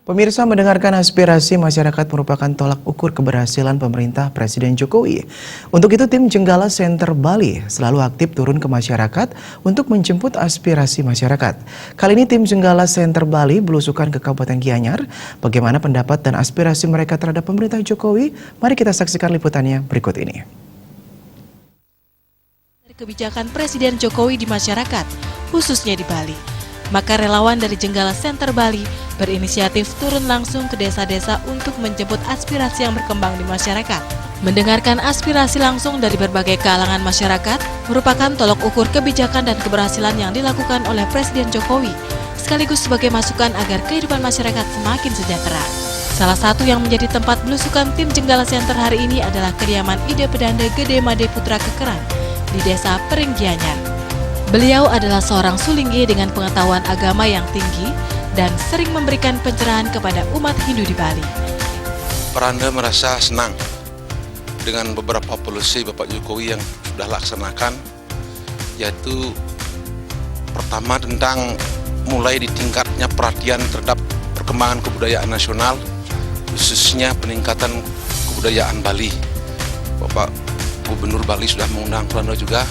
Pemirsa, mendengarkan aspirasi masyarakat merupakan tolak ukur keberhasilan pemerintah Presiden Jokowi. Untuk itu, tim Jenggala Center Bali selalu aktif turun ke masyarakat untuk menjemput aspirasi masyarakat. Kali ini tim Jenggala Center Bali belusukan ke Kabupaten Gianyar. Bagaimana pendapat dan aspirasi mereka terhadap pemerintah Jokowi? Mari kita saksikan liputannya berikut ini. Kebijakan Presiden Jokowi di masyarakat, khususnya di Bali. Maka relawan dari Jenggala Center Bali berinisiatif turun langsung ke desa-desa untuk menjemput aspirasi yang berkembang di masyarakat. Mendengarkan aspirasi langsung dari berbagai kalangan masyarakat merupakan tolok ukur kebijakan dan keberhasilan yang dilakukan oleh Presiden Jokowi, sekaligus sebagai masukan agar kehidupan masyarakat semakin sejahtera. Salah satu yang menjadi tempat belusukan tim Jenggala Center hari ini adalah kediaman Ide Pedanda Gede Made Putra Kekeran di Desa Pering Gianyar. Beliau adalah seorang sulinggi dengan pengetahuan agama yang tinggi dan sering memberikan pencerahan kepada umat Hindu di Bali. Peranda merasa senang dengan beberapa polisi Bapak Jokowi yang sudah laksanakan, yaitu pertama tentang mulai ditingkatnya perhatian terhadap perkembangan kebudayaan nasional, khususnya peningkatan kebudayaan Bali. Bapak Gubernur Bali sudah mengundang Peranda juga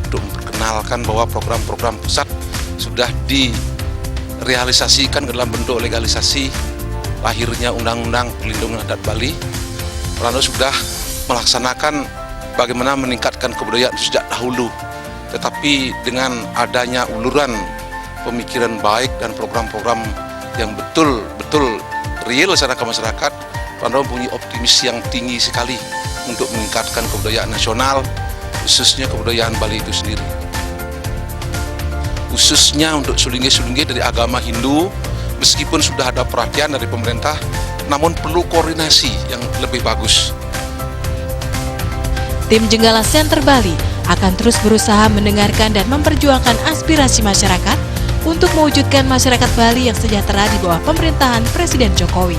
untuk memperkenalkan bahwa program-program pusat sudah direalisasikan dalam bentuk legalisasi lahirnya Undang-Undang Perlindungan Adat Bali. Peranda sudah melaksanakan bagaimana meningkatkan kebudayaan sejak dahulu, tetapi dengan adanya uluran pemikiran baik dan program-program yang betul-betul real secara ke masyarakat, Peranda mempunyai optimis yang tinggi sekali untuk meningkatkan kebudayaan nasional, khususnya kebudayaan Bali itu sendiri. Khususnya untuk sulinggi-sulinggi dari agama Hindu, meskipun sudah ada perhatian dari pemerintah, namun perlu koordinasi yang lebih bagus. Tim Jenggala Center Bali akan terus berusaha mendengarkan dan memperjuangkan aspirasi masyarakat untuk mewujudkan masyarakat Bali yang sejahtera di bawah pemerintahan Presiden Jokowi.